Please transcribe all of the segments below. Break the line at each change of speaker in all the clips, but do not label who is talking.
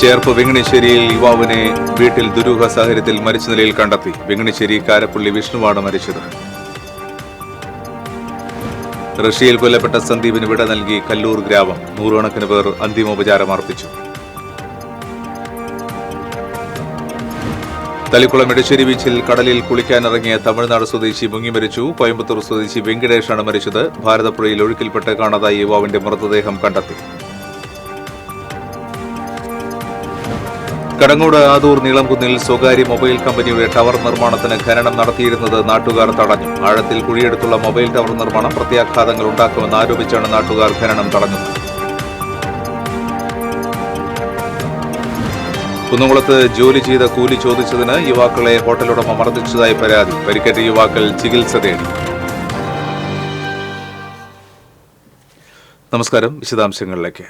ചേർപ്പ് വെങ്ങണിശ്ശേരിയിൽ യുവാവിനെ വീട്ടിൽ ദുരൂഹ സാഹചര്യത്തിൽ മരിച്ച നിലയിൽ കണ്ടെത്തി. വെങ്ങണിശ്ശേരി കാരപ്പള്ളി വിഷ്ണുവാണ് മരിച്ചത്. റഷ്യയിൽ കൊല്ലപ്പെട്ട സന്ദീപിന് വിട നൽകി കല്ലൂർ ഗ്രാമം. നൂറുകണക്കിന് പേർ അന്തിമോപചാരം അർപ്പിച്ചു. തളിക്കുളം ഇടശ്ശേരി ബീച്ചിൽ കടലിൽ കുളിക്കാനിറങ്ങിയ തമിഴ്നാട് സ്വദേശി മുങ്ങി മരിച്ചു. കോയമ്പത്തൂർ സ്വദേശി വെങ്കിടേഷാണ് മരിച്ചത്. ഭാരതപ്പുഴയിൽ ഒഴുക്കിൽപ്പെട്ട് കാണാതായ യുവാവിന്റെ മൃതദേഹം കണ്ടെത്തി. കടങ്ങോട് ആദൂർ നീളംകുന്നിൽ സ്വകാര്യ മൊബൈൽ കമ്പനിയുടെ ടവർ നിർമ്മാണത്തിന് ഖനനം നടത്തിയിരുന്നത് നാട്ടുകാർ തടഞ്ഞു. ആഴത്തിൽ കുഴിയെടുത്തുള്ള മൊബൈൽ ടവർ നിർമ്മാണം പ്രത്യാഘാതങ്ങൾ ഉണ്ടാക്കുമെന്ന് ആരോപിച്ചാണ് നാട്ടുകാർ ഖനനം തടഞ്ഞത്. കുന്നംകുളത്ത് ജോലി ചെയ്ത കൂലി ചോദിച്ചതിന് യുവാക്കളെ ഹോട്ടലുടമ മർദ്ദിച്ചതായി പരാതി. പരിക്കേറ്റ യുവാക്കൾ ചികിത്സ തേടി. നമസ്കാരം. വിശദാംശങ്ങളിലേക്ക്.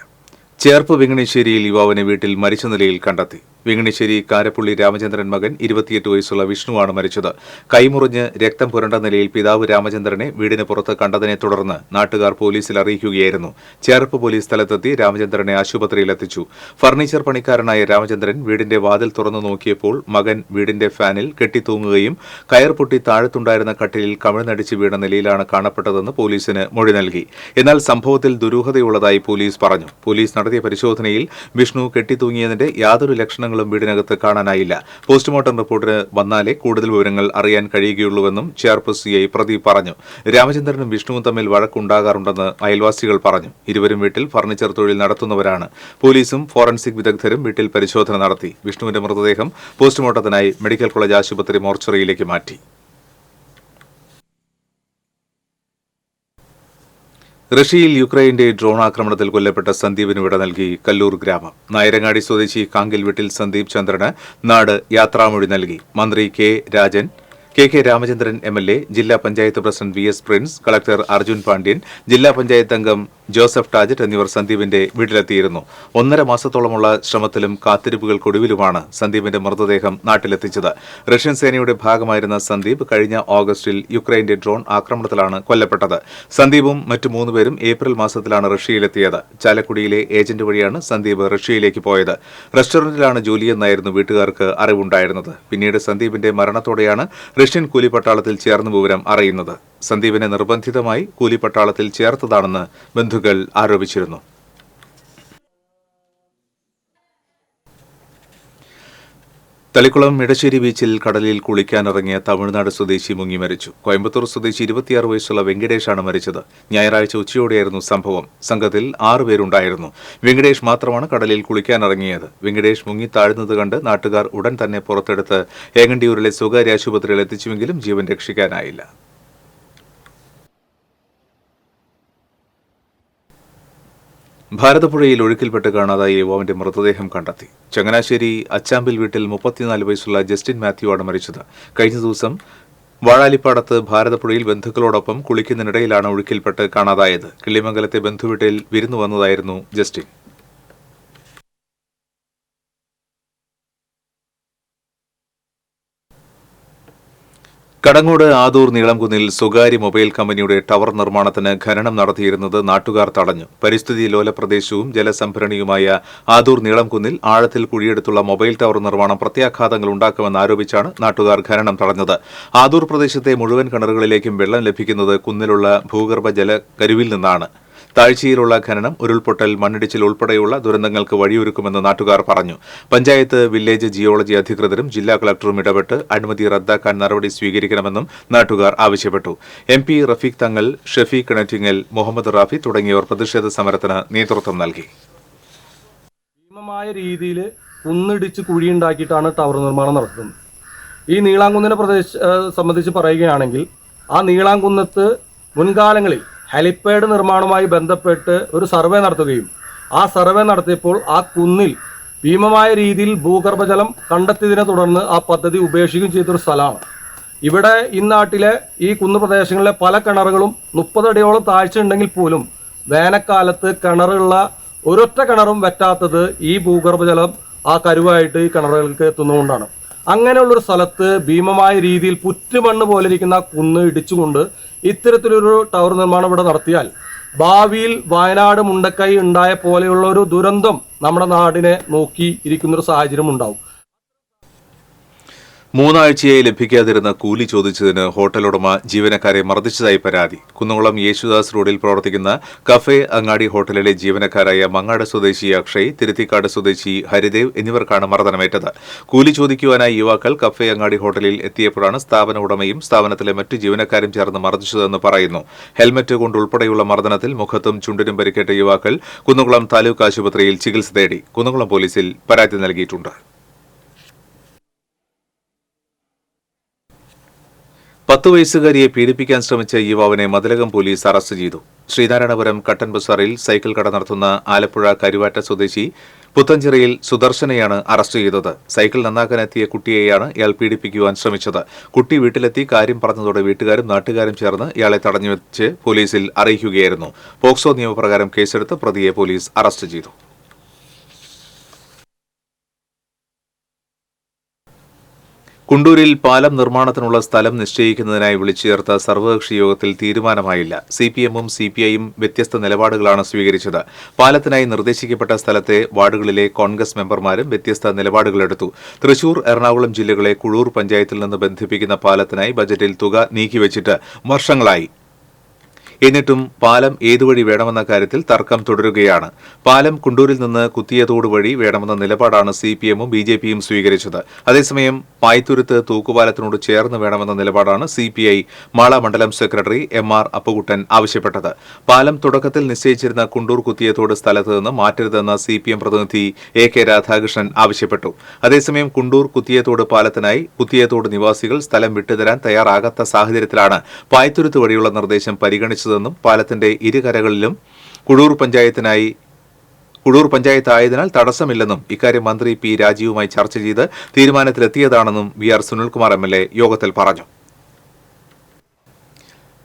ചേർപ്പ് വെങ്ങണിശ്ശേരിയിൽ യുവാവിനെ വീട്ടിൽ മരിച്ച നിലയിൽ കണ്ടെത്തി. വെങ്ങണിശ്ശേരി കാരപ്പള്ളി രാമചന്ദ്രൻ മകൻ 28 വയസ്സുള്ള വിഷ്ണുവാണ് മരിച്ചത്. കൈമുറിഞ്ഞ് രക്തം പുരണ്ട നിലയിൽ പിതാവ് രാമചന്ദ്രനെ വീടിന് പുറത്ത് കണ്ടതിനെ തുടർന്ന് നാട്ടുകാർ പോലീസിൽ അറിയിക്കുകയായിരുന്നു. ചേർപ്പ് പോലീസ് സ്ഥലത്തെത്തി രാമചന്ദ്രനെ ആശുപത്രിയിലെത്തിച്ചു. ഫർണിച്ചർ പണിക്കാരനായ രാമചന്ദ്രൻ വീടിന്റെ വാതിൽ തുറന്നു നോക്കിയപ്പോൾ മകൻ വീടിന്റെ ഫാനിൽ കെട്ടിത്തൂങ്ങുകയും കയർ പൊട്ടി താഴത്തുണ്ടായിരുന്ന കട്ടിലിൽ കമിഴ്ന്നടിച്ച് വീണ നിലയിലാണ് കാണപ്പെട്ടതെന്ന് പോലീസിന് മൊഴി നൽകി. എന്നാൽ സംഭവത്തിൽ ദുരൂഹതയുള്ളതായി പോലീസ് പറഞ്ഞു. പോലീസ് നടത്തിയ പരിശോധനയിൽ വിഷ്ണു കെട്ടിത്തൂങ്ങിയതിന്റെ യാതൊരു ലക്ഷണങ്ങളും വീടിനകത്ത് കാണാനായില്ല. പോസ്റ്റ്മോർട്ടം റിപ്പോർട്ടിന് വന്നാലേ കൂടുതൽ വിവരങ്ങൾ അറിയാൻ കഴിയുകയുള്ളൂവെന്നും ചേർപ്പ് സിഐ പ്രദീപ് പറഞ്ഞു. രാമചന്ദ്രനും വിഷ്ണുവും തമ്മിൽ വഴക്കുണ്ടാകാറുണ്ടെന്ന് അയൽവാസികൾ പറഞ്ഞു. ഇരുവരും വീട്ടിൽ ഫർണിച്ചർ തൊഴിൽ നടത്തുന്നവരാണ്. പോലീസും ഫോറൻസിക് വിദഗ്ധരും വീട്ടിൽ പരിശോധന നടത്തി. വിഷ്ണുവിന്റെ മൃതദേഹം പോസ്റ്റ്മോർട്ടത്തിനായി മെഡിക്കൽ കോളേജ് ആശുപത്രി മോർച്ചറിയിലേക്ക് മാറ്റി. റഷ്യയിൽ യുക്രൈന്റെ ഡ്രോൺ ആക്രമണത്തിൽ കൊല്ലപ്പെട്ട സന്ദീപിന് വിട നൽകി കല്ലൂർ ഗ്രാമം. നായരങ്ങാടി സ്വദേശി കാങ്കിൽ വീട്ടിൽ സന്ദീപ് ചന്ദ്രന് നാട് യാത്രാമൊഴി നൽകി. മന്ത്രി കെ രാമചന്ദ്രൻ MLA, ജില്ലാ panchayat president VS Prince, collector Arjun Pandian, ജില്ലാ പഞ്ചായത്ത് അംഗം ജോസഫ് ടാജറ്റ് എന്നിവർ സന്ദീപിന്റെ വീട്ടിലെത്തിയിരുന്നു. 1.5 മാസത്തോളമുള്ള ശ്രമത്തിലും കാത്തിരിപ്പുകൾക്കൊടുവിലുമാണ് സന്ദീപിന്റെ മൃതദേഹം നാട്ടിലെത്തിച്ചത്. റഷ്യൻ സേനയുടെ ഭാഗമായിരുന്ന സന്ദീപ് കഴിഞ്ഞ ഓഗസ്റ്റിൽ യുക്രൈന്റെ ഡ്രോൺ ആക്രമണത്തിലാണ് കൊല്ലപ്പെട്ടത്. സന്ദീപും മറ്റു 3 പേരും ഏപ്രിൽ മാസത്തിലാണ് റഷ്യയിലെത്തിയത്. ചാലക്കുടിയിലെ ഏജന്റ് വഴിയാണ് സന്ദീപ് റഷ്യയിലേക്ക് പോയത്. റെസ്റ്റോറന്റിലാണ് ജോലിയെന്നായിരുന്നു വീട്ടുകാർക്ക് അറിവുണ്ടായിരുന്നത്. പിന്നീട് സന്ദീപിന്റെ മരണത്തോടെയാണ് റഷ്യൻ കൂലിപ്പട്ടാളത്തിൽ ചേർന്ന വിവരം അറിയുന്നത്. സന്ദീപിനെ നിർബന്ധിതമായി കൂലിപ്പട്ടാളത്തിൽ ചേർത്തതാണെന്ന് ബന്ധുക്കൾ ആരോപിച്ചിരുന്നു. തളിക്കുളം ഇടശ്ശേരി ബീച്ചിൽ കടലിൽ കുളിക്കാനിറങ്ങിയ തമിഴ്നാട് സ്വദേശി മുങ്ങി മരിച്ചു. കോയമ്പത്തൂർ സ്വദേശി 26 വയസ്സുള്ള വെങ്കിടേഷാണ് മരിച്ചത്. ഞായറാഴ്ച ഉച്ചയോടെയായിരുന്നു സംഭവം. സംഘത്തിൽ 6 പേരുണ്ടായിരുന്നു. വെങ്കിടേഷ് മാത്രമാണ് കടലിൽ കുളിക്കാനിറങ്ങിയത്. വെങ്കിടേഷ് മുങ്ങി താഴുന്നത് കണ്ട് നാട്ടുകാർ ഉടൻ തന്നെ പുറത്തെടുത്ത് ഏങ്ങണ്ടിയൂരിലെ സ്വകാര്യ ആശുപത്രിയിൽ എത്തിച്ചുവെങ്കിലും ജീവൻ രക്ഷിക്കാനായില്ല. ഭാരതപ്പുഴയിൽ ഒഴുക്കിൽപ്പെട്ട് കാണാതായ യുവാവിന്റെ മൃതദേഹം കണ്ടെത്തി. ചങ്ങനാശ്ശേരി അച്ചാമ്പിൽ വീട്ടിൽ 34 വയസ്സുള്ള ജസ്റ്റിൻ മാത്യു ആണ് മരിച്ചത്. കഴിഞ്ഞ ദിവസം വാഴാലിപ്പാടത്ത് ഭാരതപ്പുഴയിൽ ബന്ധുക്കളോടൊപ്പം കുളിക്കുന്നതിനിടയിലാണ് ഒഴുക്കിൽപ്പെട്ട് കാണാതായത്. കിള്ളിമംഗലത്തെ ബന്ധുവീട്ടിൽ വിരുന്നു വന്നതായിരുന്നു ജസ്റ്റിൻ. കടങ്ങോട് ആദൂർ നീളംകുന്നിൽ സ്വകാര്യ മൊബൈൽ കമ്പനിയുടെ ടവർ നിർമ്മാണത്തിന് ഖനനം നടത്തിയിരുന്നത് നാട്ടുകാർ തടഞ്ഞു. പരിസ്ഥിതി ലോല പ്രദേശവും ജലസംഭരണിയുമായ ആദൂർ നീളംകുന്നിൽ ആഴത്തിൽ കുഴിയെടുത്തുള്ള മൊബൈൽ ടവർ നിർമ്മാണം പ്രത്യാഘാതങ്ങൾ ഉണ്ടാക്കുമെന്ന് ആരോപിച്ചാണ് നാട്ടുകാർ ഖനനം തടഞ്ഞത്. ആദൂർ പ്രദേശത്തെ മുഴുവൻ കിണറുകളിലേക്കും വെള്ളം ലഭിക്കുന്നത് കുന്നിലുള്ള ഭൂഗർഭ ജലകരുവിൽ നിന്നാണ്. താഴ്ചയിലുള്ള ഖനനം ഉരുൾപൊട്ടൽ, മണ്ണിടിച്ചിൽ ഉൾപ്പെടെയുള്ള ദുരന്തങ്ങൾക്ക് വഴിയൊരുക്കുമെന്ന് നാട്ടുകാർ പറഞ്ഞു. പഞ്ചായത്ത്, വില്ലേജ് ജിയോളജി അധികൃതരും ജില്ലാ കളക്ടറും ഇടപെട്ട് അനുമതി റദ്ദാക്കാൻ നടപടി സ്വീകരിക്കണമെന്നും നാട്ടുകാർ ആവശ്യപ്പെട്ടു. MP റഫീഖ് തങ്ങൾ, ഷഫീഖ് കിണറ്റിങ്ങൽ, മുഹമ്മദ് റാഫി തുടങ്ങിയവർ പ്രതിഷേധ സമരത്തിന് നേതൃത്വം നൽകി.
ഭീമമായ രീതിയിൽ കുന്നിടിച്ച് കുഴിയുണ്ടാക്കിയിട്ടാണ് ടവർ നിർമ്മാണം നടത്തുന്നത്. ഈ നീളാംകുന്നിനെ സംബന്ധിച്ച് പറയുകയാണെങ്കിൽ ആ നീളാംകുന്നത്ത് മുൻകാലങ്ങളിൽ ഹെലിപ്പാഡ് നിർമ്മാണവുമായി ബന്ധപ്പെട്ട് ഒരു സർവേ നടത്തുകയും ആ സർവേ നടത്തിയപ്പോൾ ആ കുന്നിൽ ഭീമമായ രീതിയിൽ ഭൂഗർഭജലം കണ്ടെത്തിയതിനെ തുടർന്ന് ആ പദ്ധതി ഉപേക്ഷിക്കുകയും ചെയ്തൊരു സ്ഥലമാണ്. ഇവിടെ ഈ നാട്ടിലെ ഈ കുന്നു പ്രദേശങ്ങളിലെ പല കിണറുകളും 30 അടിയോളം താഴ്ച ഉണ്ടെങ്കിൽ പോലും വേനൽക്കാലത്ത് കിണറുള്ള ഒരൊറ്റ കിണറും വറ്റാത്തത് ഈ ഭൂഗർഭജലം ആ കരുവായിട്ട് ഈ കിണറുകൾക്ക് എത്തുന്നതുകൊണ്ടാണ്. അങ്ങനെയുള്ളൊരു സ്ഥലത്ത് ഭീമമായ രീതിയിൽ പുറ്റുമണ്ണ് പോലെ ഇരിക്കുന്ന കുന്ന് ഇടിച്ചുകൊണ്ട് ഇത്തരത്തിലൊരു ടവർ നിർമ്മാണം ഇവിടെ നടത്തിയാൽ ഭാവിയിൽ വയനാട് മുണ്ടക്കൈ ഉണ്ടായ പോലെയുള്ള ഒരു ദുരന്തം നമ്മുടെ നാടിനെ നോക്കി ഇരിക്കുന്നൊരു സാഹചര്യം ഉണ്ടാവും.
3 ആഴ്ചയായി ലഭിക്കാതിരുന്ന കൂലി ചോദിച്ചതിന് ഹോട്ടൽ ഉടമ ജീവനക്കാരെ മർദ്ദിച്ചതായി പരാതി. കുന്നംകുളം യേശുദാസ് റോഡിൽ പ്രവർത്തിക്കുന്ന കഫേ അങ്ങാടി ഹോട്ടലിലെ ജീവനക്കാരായ മങ്ങാട് സ്വദേശി അക്ഷയ്, തിരുത്തിക്കാട് സ്വദേശി ഹരിദേവ് എന്നിവർക്കാണ് മർദ്ദനമേറ്റത്. കൂലി ചോദിക്കുവാനായി യുവാക്കൾ കഫേ അങ്ങാടി ഹോട്ടലിൽ എത്തിയപ്പോഴാണ് സ്ഥാപന ഉടമയും സ്ഥാപനത്തിലെ മറ്റു ജീവനക്കാരും ചേർന്ന് മർദ്ദിച്ചതെന്ന് പറയുന്നു. ഹെൽമറ്റ് കൊണ്ടുൾപ്പെടെയുള്ള മർദ്ദനത്തിൽ മുഖത്തും ചുണ്ടിനും പരിക്കേറ്റ യുവാക്കൾ കുന്നംകുളം താലൂക്ക് ആശുപത്രിയിൽ ചികിത്സ തേടി. കുന്നംകുളം പോലീസിൽ പരാതി നൽകിയിട്ടുണ്ട്. 10 വയസ്സുകാരിയെ പീഡിപ്പിക്കാൻ ശ്രമിച്ച യുവാവിനെ മതിലകം പോലീസ് അറസ്റ്റ് ചെയ്തു. ശ്രീനാരായണപുരം കട്ടൻ ബസാറിൽ സൈക്കിൾ കട നടത്തുന്ന ആലപ്പുഴ കരുവാറ്റ സ്വദേശി പുത്തഞ്ചിറയിൽ സുദർശനെയാണ് അറസ്റ്റ് ചെയ്തത്. സൈക്കിൾ നന്നാക്കാനെത്തിയ കുട്ടിയെയാണ് ഇയാൾ പീഡിപ്പിക്കുവാൻ ശ്രമിച്ചത്. കുട്ടി വീട്ടിലെത്തി കാര്യം പറഞ്ഞതോടെ വീട്ടുകാരും നാട്ടുകാരും ചേർന്ന് ഇയാളെ തടഞ്ഞുവെച്ച് പോലീസിൽ അറിയിക്കുകയായിരുന്നു. പോക്സോ നിയമപ്രകാരം കേസെടുത്ത് പ്രതിയെ പോലീസ് അറസ്റ്റ് ചെയ്തു. കുണ്ടൂരിൽ പാലം നിർമ്മാണത്തിനുള്ള സ്ഥലം നിശ്ചയിക്കുന്നതിനായി വിളിച്ചു ചേർത്ത സർവകക്ഷി യോഗത്തിൽ തീരുമാനമായില്ല. സിപിഎമ്മും സിപിഐയും വ്യത്യസ്ത നിലപാടുകളാണ് സ്വീകരിച്ചത്. പാലത്തിനായി നിർദ്ദേശിക്കപ്പെട്ട സ്ഥലത്തെ വാർഡുകളിലെ കോൺഗ്രസ് മെമ്പർമാരും വ്യത്യസ്ത നിലപാടുകളെടുത്തു. തൃശൂർ, എറണാകുളം ജില്ലകളെ കുഴൂർ പഞ്ചായത്തിൽ നിന്ന് ബന്ധിപ്പിക്കുന്ന പാലത്തിനായി ബജറ്റിൽ തുക നീക്കിവച്ചിട്ട് വർഷങ്ങളായി. എന്നിട്ടും പാലം ഏതുവഴി വേണമെന്ന കാര്യത്തിൽ തർക്കം തുടരുകയാണ്. പാലം കുണ്ടൂരിൽ നിന്ന് കുത്തിയതോട് വഴി വേണമെന്ന നിലപാടാണ് സിപിഎമ്മും ബിജെപിയും സ്വീകരിച്ചത്. അതേസമയം പായ്ത്തുരുത്ത് തൂക്കുപാലത്തിനോട് ചേർന്ന് വേണമെന്ന നിലപാടാണ് സിപിഐ മാള മണ്ഡലം സെക്രട്ടറി എം.ആർ. അപ്പുകുട്ടൻ ആവശ്യപ്പെട്ടത്. പാലം തുടക്കത്തിൽ നിശ്ചയിച്ചിരുന്ന കുണ്ടൂർ കുത്തിയതോട് സ്ഥലത്ത് നിന്ന് മാറ്റരുതെന്ന സിപിഎം പ്രതിനിധി എ.കെ. രാധാകൃഷ്ണൻ ആവശ്യപ്പെട്ടു. അതേസമയം കുണ്ടൂർ കുത്തിയതോട് പാലത്തിനായി കുത്തിയതോട് നിവാസികൾ സ്ഥലം വിട്ടുതരാൻ തയ്യാറാകാത്ത സാഹചര്യത്തിലാണ് പായ്ത്തുരുത്ത് വഴിയുള്ള നിർദ്ദേശം പരിഗണിച്ചതെന്നും പാലത്തിന്റെ ഇരുകരകളിലും കുഴൂർ പഞ്ചായത്തായതിനാൽ തടസ്സമില്ലെന്നും ഇക്കാര്യം മന്ത്രി പി രാജീവുമായി ചർച്ച ചെയ്ത് തീരുമാനത്തിലെത്തിയതാണെന്നും വി.ആർ. സുനിൽകുമാർ എം.എൽ.എ. യോഗത്തിൽ പറഞ്ഞു.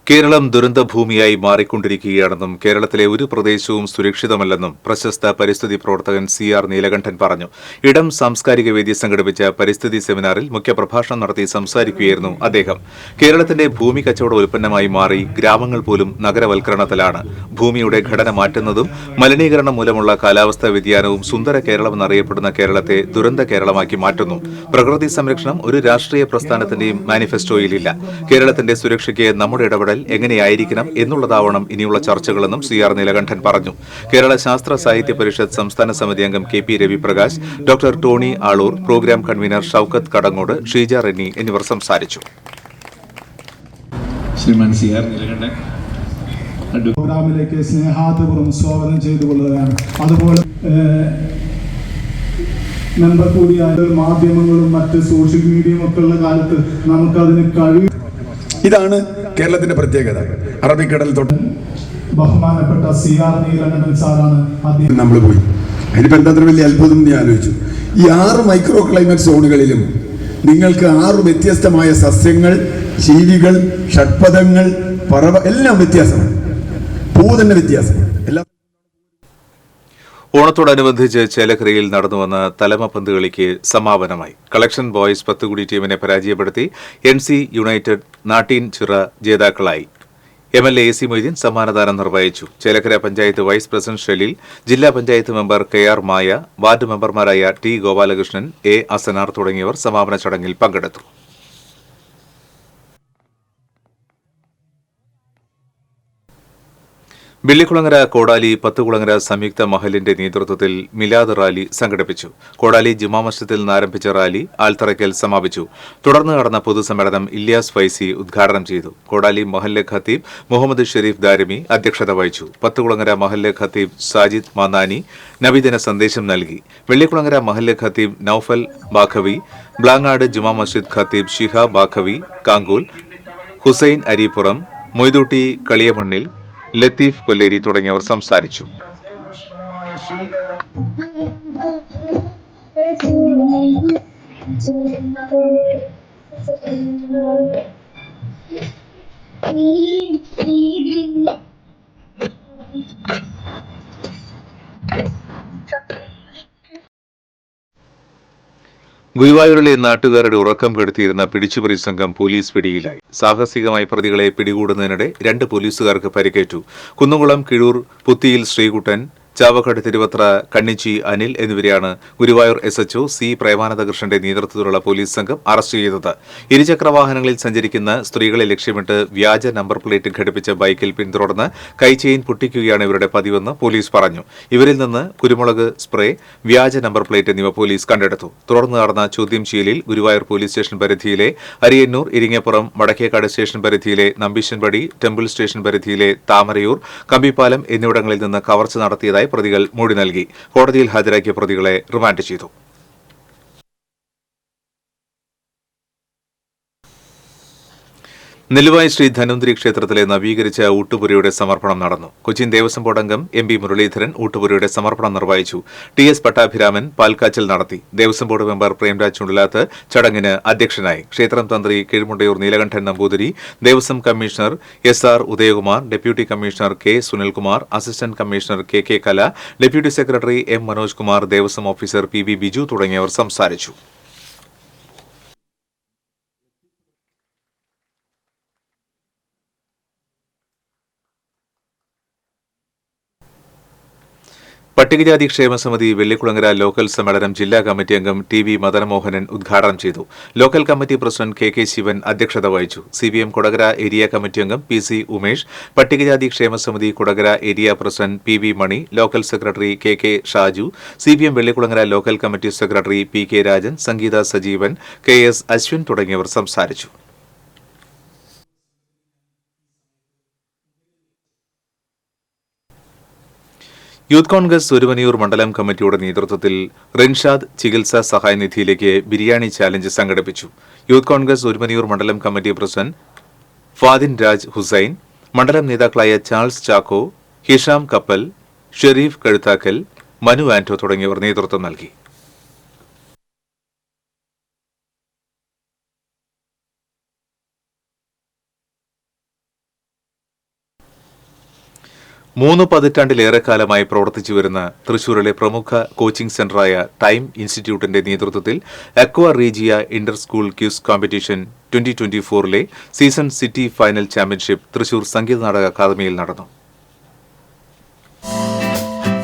കേരളം ദുരന്തഭൂമിയായി മാറിക്കൊണ്ടിരിക്കുകയാണെന്നും കേരളത്തിലെ ഒരു പ്രദേശവും സുരക്ഷിതമല്ലെന്നും പ്രശസ്ത പരിസ്ഥിതി പ്രവർത്തകൻ സി.ആർ. നീലകണ്ഠൻ പറഞ്ഞു. ഇടം സാംസ്കാരിക വേദി സംഘടിപ്പിച്ച പരിസ്ഥിതി സെമിനാറിൽ മുഖ്യപ്രഭാഷണം നടത്തി സംസാരിക്കുകയായിരുന്നു അദ്ദേഹം. കേരളത്തിന്റെ ഭൂമി കച്ചവട ഉൽപ്പന്നമായി മാറി ഗ്രാമങ്ങൾ പോലും നഗരവൽക്കരണത്തിലാണ്. ഭൂമിയുടെ ഘടന മാറ്റുന്നതും മലിനീകരണം മൂലമുള്ള കാലാവസ്ഥാ വ്യതിയാനവും സുന്ദര കേരളമെന്നറിയപ്പെടുന്ന കേരളത്തെ ദുരന്ത കേരളമാക്കി മാറ്റുന്നു. പ്രകൃതി സംരക്ഷണം ഒരു രാഷ്ട്രീയ പ്രസ്ഥാനത്തിന്റെയും മാനിഫെസ്റ്റോയിലില്ല. കേരളത്തിന്റെ സുരക്ഷയ്ക്ക് നമ്മുടെ ഇടപെടൽ എങ്ങനെയായിരിക്കണം എന്നുള്ളതാവണം ഇനിയുള്ള ചർച്ചകളെന്നും സി.ആർ. നീലകണ്ഠൻ പറഞ്ഞു. കേരള ശാസ്ത്ര സാഹിത്യ പരിഷത്ത് സംസ്ഥാന സമിതി അംഗം K P. Raviprakash, doctor Tony Aloor, programme convener Shoukath Kadangode, Sheeja Renny എന്നിവർ സംസാരിച്ചു.
ശ്രീമാൻ സി.ആർ. നീലകണ്ഠൻ
പ്രോഗ്രാമിലേക്ക് സ്നേഹാദപൂർവ്വം സ്വാഗതം ചെയ്തുകൊള്ളുകയാണ്. അതുപോലെ മെമ്പർ കൂടിയായ മാധ്യമങ്ങളും മറ്റ് സോഷ്യൽ മീഡിയയും ഒക്കെ ഉള്ള കാലത്ത് നമുക്കതിന് കഴിയും.
ഇതാണ് കേരളത്തിന്റെ പ്രത്യേകത. അറബിക്കടൽ തൊട്ട്
ബഹുമാനപ്പെട്ട സി.ആർ. നീലകണ്ഠൻ സാറാണ് അദ്ദേഹം.
നമ്മൾ പോയി അതിനിപ്പോ എന്താ വലിയ അത്ഭുതം എന്ന് ആലോചിച്ചു. ഈ 6 മൈക്രോ ക്ലൈമറ്റ് സോണുകളിലും നിങ്ങൾക്ക് 6 വ്യത്യസ്തമായ സസ്യങ്ങൾ, ജീവികൾ, ഷഡ്പദങ്ങൾ, പറവ എല്ലാം വ്യത്യാസമാണ്. പൂ തന്നെ വ്യത്യാസമാണ്. എല്ലാം
ഓണത്തോടനുബന്ധിച്ച് ചേലക്കരയിൽ നടന്നുവന്ന തലമ പന്ത് കളിക്ക് സമാപനമായി. കളക്ഷൻ ബോയ്സ് 10 കുടി ടീമിനെ പരാജയപ്പെടുത്തി NC യുണൈറ്റഡ് നാട്ടീൻ ചിറ ജേതാക്കളായി. എം.എൽ.എ. എ.സി. മൊയ്തീൻ സമ്മാനദാനം നിർവഹിച്ചു. ചേലക്കര പഞ്ചായത്ത് വൈസ് പ്രസിഡന്റ് ഷെലീൽ, ജില്ലാ panchayat member K R. Maya, ward മെമ്പർമാരായ ടി. ഗോപാലകൃഷ്ണൻ, എ. അസനാർ തുടങ്ങിയവർ സമാപന ചടങ്ങിൽ പങ്കെടുത്തു. വെള്ളിക്കുളങ്ങര കോടാലി പത്തുകുളങ്ങര സംയുക്ത മഹലിന്റെ നേതൃത്വത്തിൽ മിലാദ് റാലി സംഘടിപ്പിച്ചു. കോടാലി ജുമാ മസ്ജിദിൽ നിന്ന് ആരംഭിച്ച റാലി ആൽത്തറയ്ക്കൽ സമാപിച്ചു. തുടർന്ന് നടന്ന പൊതുസമ്മേളനം ഇല്യാസ് ഫൈസി ഉദ്ഘാടനം ചെയ്തു. കോടാലി മഹല്ല് ഖത്തീബ് മുഹമ്മദ് ഷെരീഫ് ദാരിമി അധ്യക്ഷത വഹിച്ചു. പത്തുകുളങ്ങര മഹല്ല് ഖത്തീബ് സാജിദ് മാനാനി നബിദിന സന്ദേശം നൽകി. വെള്ളിക്കുളങ്ങര മഹല്ല് ഖത്തീബ് നൌഫൽ ബാഖവി, ബ്ലാങ്ങാട് ജുമാ മസ്ജിദ് ഖത്തീബ് ഷിഹാബ് ബാഖവി കാങ്കൂൽ, ഹുസൈൻ അരീപ്പുറം, മൊയ്തൂട്ടി കളിയമണ്ണിൽ, ലത്തീഫ് കൊല്ലേരി തുടങ്ങിയവർ സംസാരിച്ചു. ഗുരുവായൂരിലെ നാട്ടുകാരുടെ ഉറക്കം കെടുത്തിയിരുന്ന പിടിച്ചുപറി സംഘം പോലീസ് പിടിയിലായി. സാഹസികമായി പ്രതികളെ പിടികൂടുന്നതിനിടെ 2 പോലീസുകാർക്ക് പരിക്കേറ്റു. കുന്നംകുളം കിഴൂർ പുത്തിയിൽ ശ്രീകുട്ടൻ, ചാവക്കാട് തിരുവത്ര കണ്ണിച്ചി അനിൽ എന്നിവരെയാണ് ഗുരുവായൂർ SHO സി പ്രേമാനന്ദകൃഷ്ണന്റെ നേതൃത്വത്തിലുള്ള പോലീസ് സംഘം അറസ്റ്റ് ചെയ്തത്. ഇരുചക്രവാഹനങ്ങളിൽ സഞ്ചരിക്കുന്ന സ്ത്രീകളെ ലക്ഷ്യമിട്ട് വ്യാജ നമ്പർ പ്ലേറ്റ് ഘടിപ്പിച്ച ബൈക്കിൽ പിന്തുടർന്ന് കൈചെയിൻ പൊട്ടിക്കുകയാണ് ഇവരുടെ പതിവെന്ന് പോലീസ് പറഞ്ഞു. ഇവരിൽ നിന്ന് കുരുമുളക് സ്പ്രേ, വ്യാജ നമ്പർ പ്ലേറ്റ് എന്നിവ പോലീസ് കണ്ടെടുത്തു. തുടർന്ന് നടന്ന ചോദ്യം ചെയ്യലിൽ ഗുരുവായൂർ പോലീസ് സ്റ്റേഷൻ പരിധിയിലെ അരിയന്നൂർ, ഇരിങ്ങപ്പുറം, വടക്കേക്കാട് സ്റ്റേഷൻ പരിധിയിലെ നമ്പീശൻപടി, ടെമ്പിൾ സ്റ്റേഷൻ പരിധിയിലെ താമരയൂർ, കമ്പിപ്പാലം എന്നിവിടങ്ങളിൽ നിന്ന് കവർച്ച നടത്തിയതായി പ്രതികൾ മൊഴി നൽകി. കോടതിയിൽ ഹാജരാക്കിയ പ്രതികളെ റിമാൻഡ് ചെയ്തു. നെല്ലുവായി ശ്രീ ധന്വന്തരി ക്ഷേത്രത്തിലെ നവീകരിച്ച ഊട്ടുപുരയുടെ സമർപ്പണം നടന്നു. കൊച്ചിൻ ദേവസ്വം ബോർഡ് അംഗം MP മുരളീധരൻ ഊട്ടുപുരയുടെ സമർപ്പണം നിർവഹിച്ചു. TS പട്ടാഭിരാമൻ പാൽക്കാച്ചൽ നടത്തി. ദേവസ്വം ബോർഡ് മെമ്പർ പ്രേംരാജ് ചുണ്ടലാത്ത് ചടങ്ങിന് അധ്യക്ഷനായി. ക്ഷേത്രം തന്ത്രി Keezhmundayur Neelakantan Namboothiri, Devaswom commissioner SR Udayakumar, deputy commissioner K Sunilkumar, assistant commissioner KK Kala, deputy secretary M Manoj Kumar, Devaswom officer PV Biju തുടങ്ങിയവർ സംസാരിച്ചു. പട്ടികജാതി ക്ഷേമസമിതി വെള്ളിക്കുളങ്ങര ലോക്കൽ സമ്മേളനം ജില്ലാ കമ്മിറ്റി അംഗം TV മദനമോഹനൻ ഉദ്ഘാടനം ചെയ്തു. Local committee president KK Sivan അധ്യക്ഷത വഹിച്ചു. CPM കൊടകര ഏരിയ കമ്മിറ്റി അംഗം PC ഉമേഷ്, പട്ടികജാതി ക്ഷേമസമിതി Kodakara area president PV Mani, local secretary KK Shaju, CPM Vellikulangara local committee secretary PK Rajan, Sangeetha Sajeevan, KS Ashwin തുടങ്ങിയവർ സംസാരിച്ചു. യൂത്ത് കോൺഗ്രസ് ഒരുവനിയൂർ മണ്ഡലം കമ്മിറ്റിയുടെ നേതൃത്വത്തിൽ റിൻഷാദ് ചികിത്സാ സഹായ നിധിയിലേക്ക് ബിരിയാണി ചാലഞ്ച് സംഘടിപ്പിച്ചു. യൂത്ത് കോൺഗ്രസ് ഒരുവനിയൂർ മണ്ഡലം കമ്മിറ്റി പ്രസിഡന്റ് ഫാദിൻ രാജ് ഹുസൈൻ, മണ്ഡലം നേതാക്കളായ ചാൾസ് ചാക്കോ, ഹിഷാം കപ്പൽ, ഷെരീഫ് കഴുത്താക്കൽ, മനു ആന്റോ തുടങ്ങിയവർ നേതൃത്വം നൽകി. മൂന്ന് പതിറ്റാണ്ടിലേറെക്കാലമായി പ്രവർത്തിച്ചുവരുന്ന തൃശൂരിലെ പ്രമുഖ കോച്ചിംഗ് സെന്ററായ ടൈം ഇൻസ്റ്റിറ്റ്യൂട്ടിന്റെ നേതൃത്വത്തിൽ aqua regia inter school quiz competition 2024 season city final championship Thrissur Sangeetha Nataka അക്കാദമിയിൽ നടന്നു.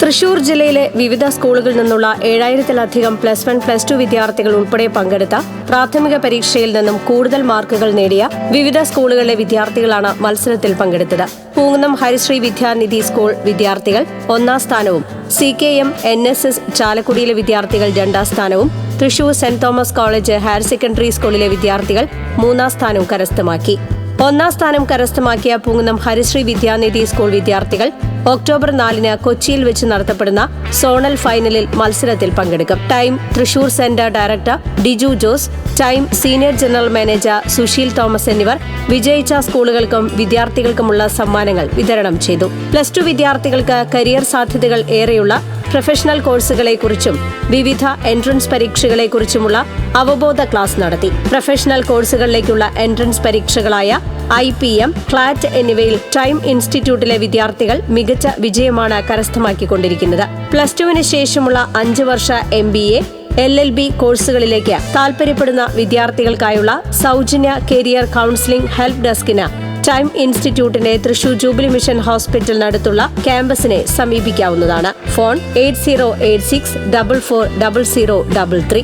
തൃശൂർ ജില്ലയിലെ വിവിധ സ്കൂളുകളിൽ നിന്നുള്ള 7000-ലധികം +1, +2 വിദ്യാർത്ഥികൾ ഉൾപ്പെടെ പങ്കെടുത്ത പ്രാഥമിക പരീക്ഷയിൽ നിന്നും കൂടുതൽ മാർക്കുകൾ നേടിയ വിവിധ സ്കൂളുകളിലെ വിദ്യാർത്ഥികളാണ് മത്സരത്തിൽ പങ്കെടുത്തത്. പൂങ്കുന്നം ഹരിശ്രീ വിദ്യാനിധി സ്കൂൾ വിദ്യാർത്ഥികൾ 1ാം സ്ഥാനവും CKM NSS ചാലക്കുടിയിലെ വിദ്യാർത്ഥികൾ 2ാം സ്ഥാനവും Thrissur saint Thomas college higher secondary സ്കൂളിലെ വിദ്യാർത്ഥികൾ 3ാം സ്ഥാനവും കരസ്ഥമാക്കി. 1ാം സ്ഥാനം കരസ്ഥമാക്കിയ പൂങ്കുന്നം ഹരിശ്രീ വിദ്യാനിധി സ്കൂൾ വിദ്യാർത്ഥികൾ ഒക്ടോബർ 4-ന് കൊച്ചിയിൽ വെച്ച് നടത്തപ്പെടുന്ന സോണൽ ഫൈനലിൽ മത്സരത്തിൽ പങ്കെടുക്കും. Time Thrissur centre director Diju Jose, time senior general manager Sushil Thomas എന്നിവർ വിജയിച്ച സ്കൂളുകൾക്കും വിദ്യാർത്ഥികൾക്കുമുള്ള സമ്മാനങ്ങൾ വിതരണം ചെയ്തു. +2 വിദ്യാർത്ഥികൾക്ക് കരിയർ സാധ്യതകൾ ഏറെയുള്ള പ്രൊഫഷണൽ കോഴ്സുകളെക്കുറിച്ചും വിവിധ എൻട്രൻസ് പരീക്ഷകളെക്കുറിച്ചുമുള്ള അവബോധ ക്ലാസ് നടത്തി. പ്രൊഫഷണൽ കോഴ്സുകളിലേക്കുള്ള എൻട്രൻസ് പരീക്ഷകളായ IPM, ക്ലാറ്റ് എന്നിവയിൽ ടൈം ഇൻസ്റ്റിറ്റ്യൂട്ടിലെ വിദ്യാർത്ഥികൾ മികച്ച വിജയമാണ് കരസ്ഥമാക്കിക്കൊണ്ടിരിക്കുന്നത്. +2-ന് ശേഷമുള്ള 5 വർഷ MBA, LLB കോഴ്സുകളിലേക്ക് താൽപര്യപ്പെടുന്ന വിദ്യാർത്ഥികൾക്കായുള്ള സൗജന്യ കരിയർ കൌൺസിലിംഗ് ഹെൽപ്പ് ഡെസ്കിന് ടൈം ഇൻസ്റ്റിറ്റ്യൂട്ടിന്റെ തൃശൂർ ജൂബിലി മിഷൻ ഹോസ്പിറ്റലിനടുത്തുള്ള ക്യാമ്പസിനെ സമീപിക്കാവുന്നതാണ്. ഫോൺ 8086440033.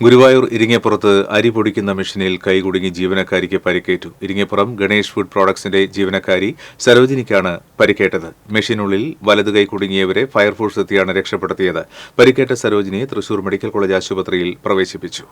ഗുരുവായൂർ ഇരിങ്ങപ്പുറത്ത് അരി പൊടിക്കുന്ന മെഷീനിൽ കൈകുടുങ്ങി ജീവനക്കാരിക്ക് പരിക്കേറ്റു. ഇരിങ്ങപ്പുറം ഗണേഷ് ഫുഡ് പ്രോഡക്ട്സിന്റെ ജീവനക്കാരി സരോജിനിക്കാണ് പരിക്കേറ്റത്. മെഷീനുള്ളിൽ വലതുകൈ കുടുങ്ങിയവരെ ഫയർഫോഴ്സ് എത്തിയാണ് രക്ഷപ്പെടുത്തിയത്. പരിക്കേറ്റ സരോജിനിയെ തൃശൂർ മെഡിക്കൽ കോളേജ് ആശുപത്രിയിൽ പ്രവേശിപ്പിച്ചു.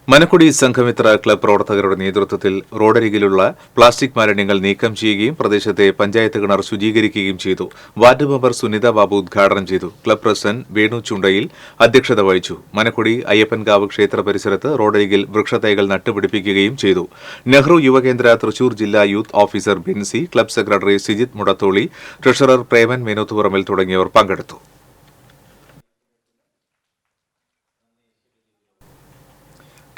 മനക്കുടി സംഘമിത്ര ക്ലബ് പ്രവർത്തകരുടെ നേതൃത്വത്തിൽ റോഡരികിലുള്ള പ്ലാസ്റ്റിക് മാലിന്യങ്ങൾ നീക്കം ചെയ്യുകയും പ്രദേശത്തെ പഞ്ചായത്ത് കിണർ ശുചീകരിക്കുകയും ചെയ്തു. വാർഡ് മെമ്പർ സുനിത ബാബു ഉദ്ഘാടനം ചെയ്തു. ക്ലബ് പ്രസിഡന്റ് വേണു ചുണ്ടയിൽ അധ്യക്ഷത വഹിച്ചു. മനക്കുടി അയ്യപ്പൻകാവ് ക്ഷേത്ര പരിസരത്ത് റോഡരികിൽ വൃക്ഷത്തൈകൾ നട്ടുപിടിപ്പിക്കുകയും ചെയ്തു. നെഹ്റു യുവകേന്ദ്ര തൃശൂർ ജില്ലാ youth officer Binsy, club secretary Sijith Mudatholi, treasurer Preman മേനോത്തുപുറമിൽ തുടങ്ങിയവർ പങ്കെടുത്തു.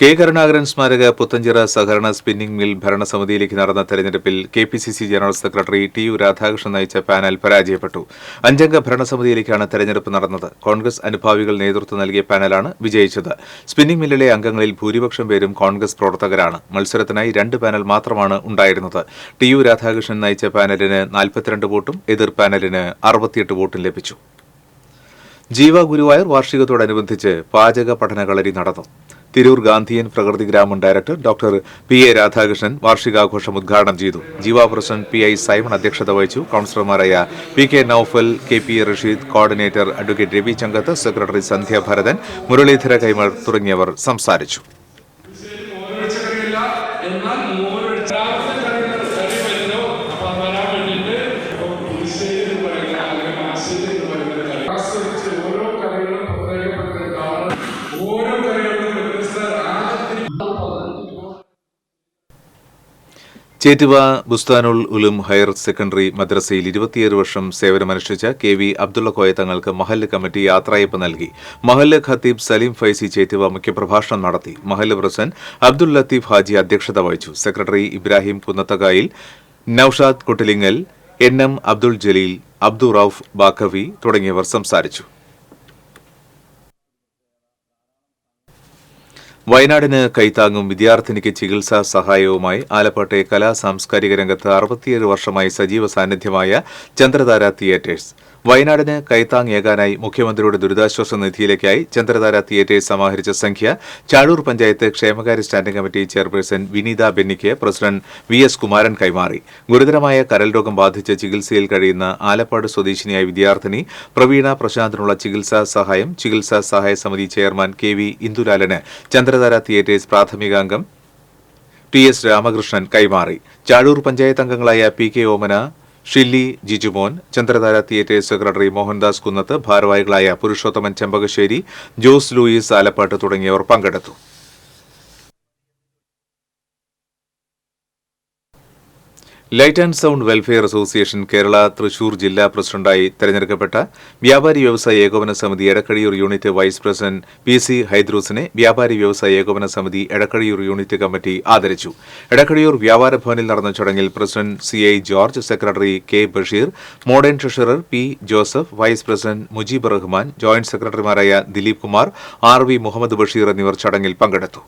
കെ കരുണാകരൻ സ്മാരക പുത്തഞ്ചിറ സഹകരണ സ്പിന്നിംഗ് മിൽ ഭരണസമിതിയിലേക്ക് നടന്ന തെരഞ്ഞെടുപ്പിൽ KPCC general secretary TU Radhakrishnan നയിച്ച പാനൽ പരാജയപ്പെട്ടു. 5-അംഗ ഭരണസമിതിയിലേക്കാണ് തെരഞ്ഞെടുപ്പ് നടന്നത്. കോൺഗ്രസ് അനുഭാവികൾ നേതൃത്വം നൽകിയ പാനലാണ് വിജയിച്ചത്. സ്പിന്നിംഗ് മില്ലിലെ അംഗങ്ങളിൽ ഭൂരിപക്ഷം പേരും കോൺഗ്രസ് പ്രവർത്തകരാണ്. മത്സരത്തിനായി 2 പാനൽ മാത്രമാണ് ഉണ്ടായിരുന്നത്. TU രാധാകൃഷ്ണൻ നയിച്ച പാനലിന് 42 വോട്ടും എതിർ പാനലിന് 68 വോട്ടും ലഭിച്ചു. ജീവ ഗുരുവായൂർ വാർഷികത്തോടനുബന്ധിച്ച് പാചക പഠന കളരി നടന്നു. തിരൂർ ഗാന്ധിയൻ പ്രകൃതി ഗ്രാമം ഡയറക്ടർ ഡോക്ടർ PA രാധാകൃഷ്ണൻ വാർഷികാഘോഷം ഉദ്ഘാടനം ചെയ്തു. ജീവ പ്രസിഡന്റ് PI സൈമൺ അധ്യക്ഷത വഹിച്ചു. കൌൺസിലർമാരായ PK Noufal, KP Rasheed, coordinator advocate Ravi Changath, secretary Sandhya Bharathan, Muraleedhara Kaimal തുടങ്ങിയവർ സംസാരിച്ചു. ചേറ്റുവ ബുസ്താനുൽ ഉലും ഹയർ സെക്കൻഡറി മദ്രസയിൽ 27 വർഷം സേവനമനുഷ്ഠിച്ച KV അബ്ദുള്ള കോയ തങ്ങൾക്ക് മഹല്ല് കമ്മിറ്റി യാത്രയയപ്പ് നൽകി. മഹല്ല് ഖത്തീബ് സലീം ഫൈസി ചേറ്റുവ മുഖ്യപ്രഭാഷണം നടത്തി. മഹല്ല് പ്രസിഡന്റ് അബ്ദുൽ ലത്തീഫ് ഹാജി അധ്യക്ഷത വഹിച്ചു. സെക്രട്ടറി ഇബ്രാഹിം കുന്നത്തകായിൽ, നൌഷാദ് കൊട്ടിലിങ്ങൽ, NM അബ്ദുൾ ജലീൽ, അബ്ദു റൌഫ് ബാക്കവി തുടങ്ങിയവർ സംസാരിച്ചു. വയനാടിന് കൈത്താങ്ങും വിദ്യാർത്ഥിനിക്ക് ചികിത്സാ സഹായവുമായി ആലപ്പാട്ടെ കലാ സാംസ്കാരിക രംഗത്ത് 67 വർഷമായി സജീവ സാന്നിധ്യമായ ചന്ദ്രധാര തിയേറ്റേഴ്സ്. വയനാടിന് കൈത്താങ്ങേകാനായി മുഖ്യമന്ത്രിയുടെ ദുരിതാശ്വാസ നിധിയിലേക്കായി ചന്ദ്രധാര തിയേറ്റേഴ്സ് സമാഹരിച്ച സംഖ്യ ചാഴൂർ പഞ്ചായത്ത് ക്ഷേമകാര്യ സ്റ്റാൻഡിംഗ് കമ്മിറ്റി ചെയർപേഴ്സൺ വിനീത ബെന്നിക്ക് പ്രസിഡന്റ് VS കുമാരൻ കൈമാറി. ഗുരുതരമായ കരൾ രോഗം ബാധിച്ച് ചികിത്സയിൽ കഴിയുന്ന ആലപ്പാട് സ്വദേശിനിയായ വിദ്യാർത്ഥിനി പ്രവീണ പ്രശാന്തിനുള്ള ചികിത്സാ സഹായം ചികിത്സാ സഹായ സമിതി ചെയർമാൻ KV ഇന്ദുലാലന് ചന്ദ്രധാര തിയേറ്റേഴ്സ് പ്രാഥമികാംഗം TS രാമകൃഷ്ണൻ കൈമാറി. ചാഴൂർ പഞ്ചായത്ത് അംഗങ്ങളായ PK Omana, Shilly Jijumon, Chandradhara theatres secretary Mohandas Kunnath, ഭാരവാഹികളായ പുരുഷോത്തമൻ ചെമ്പകശ്ശേരി, ജോസ് ലൂയിസ് ആലപ്പാട്ട് തുടങ്ങിയവർ പങ്കെടുത്തു. Light and sound welfare association Kerala Thrissur ജില്ലാ പ്രസിഡന്റായി തെരഞ്ഞെടുക്കപ്പെട്ട വ്യാപാരി വ്യവസായ ഏകോപന സമിതി Edakkazhiyur unit vice president PC ഹൈദ്രൂസിനെ വ്യാപാരി വ്യവസായ ഏകോപന സമിതി എടക്കഴിയൂർ യൂണിറ്റ് കമ്മിറ്റി ആദരിച്ചു. എടക്കഴിയൂർ വ്യാപാര ഭവനിൽ നടന്ന ചടങ്ങിൽ president CI George, secretary K Basheer, modern treasurer P Joseph, vice president Mujeeb Rahman, joint സെക്രട്ടറിമാരായ ദിലീപ് കുമാർ, RV മുഹമ്മദ് ബഷീർ എന്നിവർ ചടങ്ങിൽ പങ്കെടുത്തു.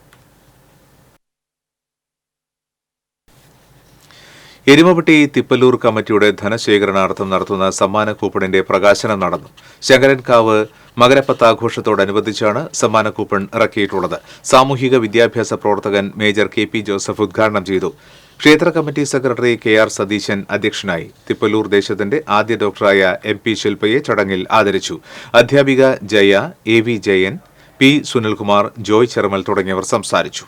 എരുമപ്പെട്ടി തിപ്പല്ലൂർ കമ്മിറ്റിയുടെ ധനശേഖരണാർത്ഥം നടത്തുന്ന സമ്മാന കൂപ്പണിന്റെ പ്രകാശനം നടന്നു. ശങ്കരൻകാവ് മകരപ്പത്താഘോഷത്തോടനുബന്ധിച്ചാണ് സമ്മാന കൂപ്പൺ ഇറക്കിയിട്ടുള്ളത്. സാമൂഹിക വിദ്യാഭ്യാസ പ്രവർത്തകൻ മേജർ KP ജോസഫ് ഉദ്ഘാടനം ചെയ്തു. ക്ഷേത്ര കമ്മിറ്റി സെക്രട്ടറി KR സതീശൻ അധ്യക്ഷനായി. തിപ്പല്ലൂർ ദേശത്തിന്റെ ആദ്യ ഡോക്ടറായ MP ശില്പയെ ചടങ്ങിൽ ആദരിച്ചു. അധ്യാപിക ജയ, AV ജയൻ, P സുനിൽകുമാർ, ജോയ് ചെറുമൽ തുടങ്ങിയവർ സംസാരിച്ചു.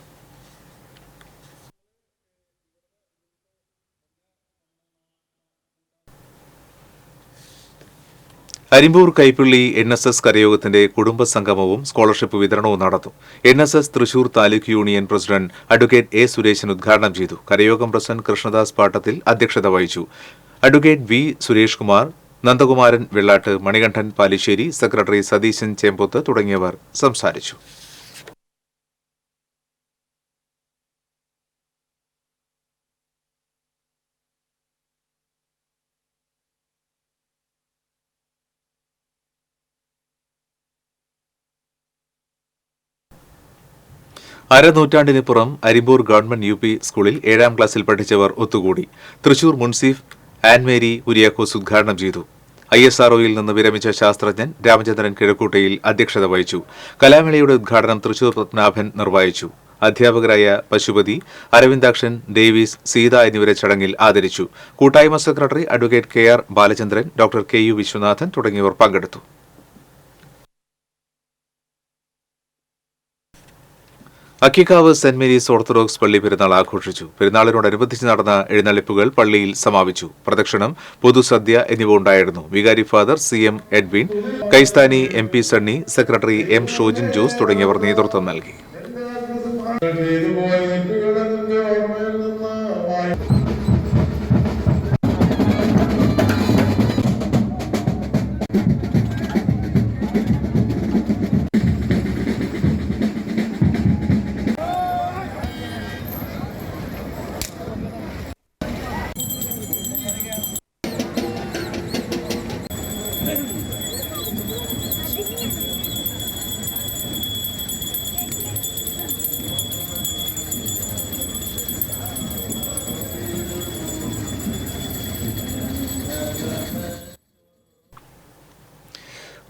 അരിമ്പൂർ കൈപ്പള്ളി NSS കരയോഗത്തിന്റെ കുടുംബസംഗമവും സ്കോളർഷിപ്പ് വിതരണവും നടത്തും. NSS Thrissur taluk union president advocate A Suresan ഉദ്ഘാടനം ചെയ്തു. കരയോഗം പ്രസിഡന്റ് കൃഷ്ണദാസ് പാട്ടത്തിൽ അധ്യക്ഷത വഹിച്ചു. Advocate V Suresh Kumar, Nandakumaran Vellat, Manikandan Palissery, secretary Satheesan Chembothu തുടങ്ങിയവർ സംസാരിച്ചു. അരനൂറ്റാണ്ടിനിപ്പുറം അരിമ്പൂർ ഗവൺമെന്റ് UP സ്കൂളിൽ 7ാം ക്ലാസ്സിൽ പഠിച്ചവർ ഒത്തുകൂടി. തൃശൂർ മുൻസിഫ് ആൻമേരി കുര്യാക്കോസ് ഉദ്ഘാടനം ചെയ്തു. ISROയിൽ നിന്ന് വിരമിച്ച ശാസ്ത്രജ്ഞൻ രാമചന്ദ്രൻ കിഴക്കൂട്ടയിൽ അധ്യക്ഷത വഹിച്ചു. കലാമേളയുടെ ഉദ്ഘാടനം തൃശൂർ പത്മനാഭൻ നിർവഹിച്ചു. അധ്യാപകരായ പശുപതി, അരവിന്ദാക്ഷൻ, ഡേവിസ്, സീത എന്നിവരെ ചടങ്ങിൽ ആദരിച്ചു. കൂട്ടായ്മ secretary advocate KR Balachandran, doctor KU Viswanathan തുടങ്ങിയവർ പങ്കെടുത്തു. അക്കിക്കാവ് സെന്റ് മേരീസ് ഓർത്തഡോക്സ് പള്ളി പെരുന്നാൾ ആഘോഷിച്ചു. പെരുന്നാളിനോടനുബന്ധിച്ച് നടന്ന എഴുന്നള്ളിപ്പുകൾ പള്ളിയിൽ സമാപിച്ചു. പ്രദക്ഷിണം, പൊതുസദ്യ എന്നിവ ഉണ്ടായിരുന്നു. വികാരി ഫാദർ CM എഡ്വിൻ, കൈസ്ഥാനി MP Sunny, secretary M Shojin Jose തുടങ്ങിയവർ നേതൃത്വം നൽകി.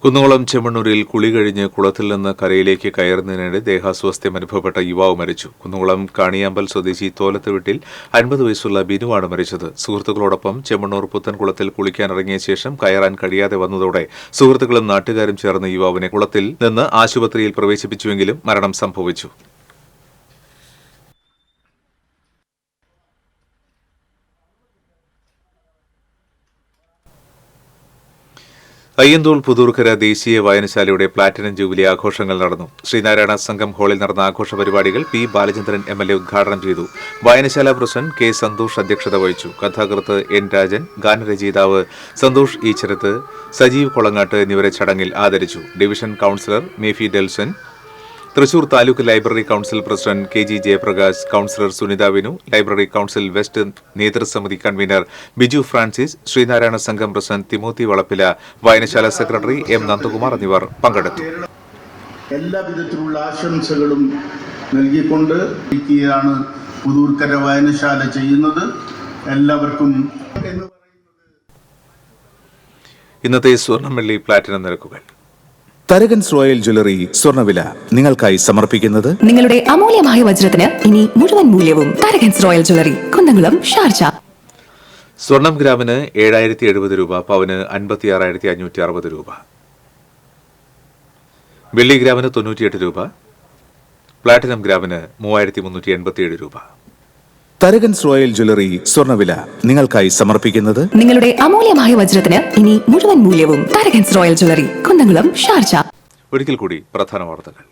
കുന്നംകുളം ചെമ്മണ്ണൂരിൽ കുളി കഴിഞ്ഞ് കുളത്തിൽ നിന്ന് കരയിലേക്ക് കയറുന്നതിനിടെ ദേഹാസ്വാസ്ഥ്യം അനുഭവപ്പെട്ട യുവാവ് മരിച്ചു. കുന്നംകുളം കാണിയാമ്പൽ സ്വദേശി തോലത്ത് വീട്ടിൽ 50 വയസ്സുള്ള ബിനുവാണ് മരിച്ചത്. സുഹൃത്തുക്കളോടൊപ്പം ചെമ്മണ്ണൂർ പുത്തൻകുളത്തിൽ കുളിക്കാനിറങ്ങിയ ശേഷം കയറാൻ കഴിയാതെ വന്നതോടെ സുഹൃത്തുക്കളും നാട്ടുകാരും ചേർന്ന് യുവാവിനെ കുളത്തിൽ നിന്ന് ആശുപത്രിയിൽ പ്രവേശിപ്പിച്ചുവെങ്കിലും മരണം സംഭവിച്ചു. അയ്യന്തോൾ പുതൂർക്കര ദേശീയ വായനശാലയുടെ പ്ലാറ്റിനം ജൂബിലി ആഘോഷങ്ങൾ നടന്നു. ശ്രീനാരായണ സംഘം ഹാളിൽ നടന്ന ആഘോഷ പരിപാടികൾ പി ബാലചന്ദ്രൻ MLA ഉദ്ഘാടനം ചെയ്തു. വായനശാല പ്രസിഡന്റ് കെ സന്തോഷ് അധ്യക്ഷത വഹിച്ചു. കഥാകൃത്ത് N രാജൻ, ഗാനരചയിതാവ് സന്തോഷ് ഈച്ചരത്ത്, സജീവ് കൊളങ്ങാട്ട് എന്നിവരെ ചടങ്ങിൽ ആദരിച്ചു. Division councillor Mefi Delson, Thrissur taluk library council president KG Jayaprakash, councillor Sunitha Vinu, library council west നേതൃസമിതി convener Biju Francis, Sreenarayana Sangham president Timothy Valappila, വായനശാല സെക്രട്ടറി M നന്ദകുമാർ എന്നിവർ പങ്കെടുത്തു.
എല്ലാ വിധത്തിലുള്ള ആശംസകളും നൽകിക്കൊണ്ട് ഇരിക്കുകയാണ് പുതൂർക്കര വായനശാല ചെയ്യുന്നത്. എല്ലാവർക്കും
ഇന്നത്തെ സ്വർണം വെള്ളി പ്ലാറ്റിനം നിരക്കുകൾ.
തരകൻസ് റോയൽ ജ്വല്ലറി സ്വർണ്ണവില നിങ്ങൾക്കായി സമർപ്പിക്കുന്നത്
നിങ്ങളുടെ അമൂല്യമായ വജ്രത്തിന് ഇനി മുഴുവൻ മൂല്യവും Tharakans royal jewellery, Kunnamkulam, Sharjah.
സ്വർണം ഗ്രാമിന് 7070 രൂപ, പവന് 56,560 രൂപ. വെള്ളി ഗ്രാമിന് 98 രൂപ, പ്ലാറ്റിനം ഗ്രാമിന് 3387 രൂപ.
തരകൻസ് റോയൽ ജ്വല്ലറി സ്വർണ്ണവില നിങ്ങൾക്കായി സമർപ്പിക്കുന്നത്
നിങ്ങളുടെ അമൂല്യമായ വജ്രത്തിന് ഇനി മുഴുവൻ മൂല്യവും Tharakans royal jewellery, Kunnamkulam, Sharjah.
ഒരിക്കൽ കൂടി പ്രധാന വാർത്തകൾ.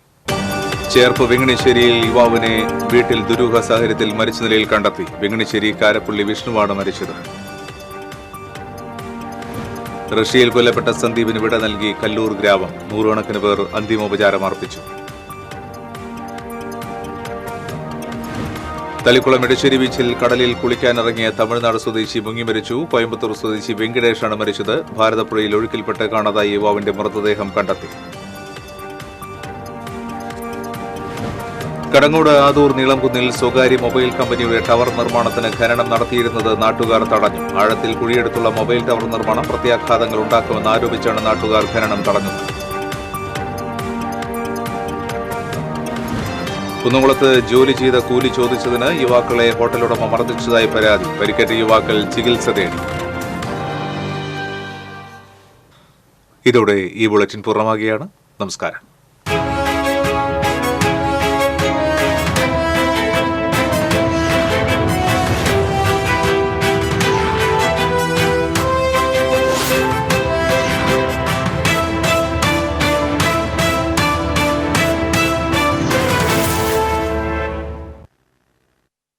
ചേർപ്പ് വെങ്ങണിശ്ശേരിയിൽ യുവാവിനെ വീട്ടിൽ ദുരൂഹ സാഹചര്യത്തിൽ മരിച്ച നിലയിൽ കണ്ടെത്തി. വെങ്ങണിശ്ശേരി കാരപ്പള്ളി വിഷ്ണുവാണ് മരിച്ചത്. റഷ്യയിൽ കൊല്ലപ്പെട്ട സന്ദീപിന് വിട നൽകി കല്ലൂർ ഗ്രാമം. 100 കണക്കിന് പേർ അന്തിമോപചാരം അർപ്പിച്ചു. തളിക്കുളം ഇടശ്ശേരി ബീച്ചിൽ കടലിൽ കുളിക്കാനിറങ്ങിയ തമിഴ്നാട് സ്വദേശി മുങ്ങി മരിച്ചു. കോയമ്പത്തൂർ സ്വദേശി വെങ്കിടേഷാണ് മരിച്ചത്. ഭാരതപ്പുഴയിൽ ഒഴുക്കിൽപ്പെട്ട് കാണാതായ യുവാവിന്റെ മൃതദേഹം കണ്ടെത്തി. കടങ്ങോട് ആദൂർ നീളംകുന്നിൽ സ്വകാര്യ മൊബൈൽ കമ്പനിയുടെ ടവർ നിർമ്മാണത്തിന് ഖനനം നടത്തിയിരുന്നത് നാട്ടുകാർ തടഞ്ഞു. ആഴത്തിൽ കുഴിയെടുത്തുള്ള മൊബൈൽ ടവർ നിർമ്മാണം പ്രത്യാഘാതങ്ങൾ ഉണ്ടാക്കുമെന്ന് ആരോപിച്ചാണ് നാട്ടുകാർ ഖനനം തടഞ്ഞത്. കുന്നംകുളത്ത് ജോലി ചെയ്ത കൂലി ചോദിച്ചതിന് യുവാക്കളെ ഹോട്ടലുടമ മർദ്ദിച്ചതായി പരാതി. പരിക്കേറ്റ യുവാക്കൾ ചികിത്സ തേടി. ഇതോടെ ഈ ബുള്ളറ്റിൻ പൂർണ്ണമാകുകയാണ്. നമസ്കാരം.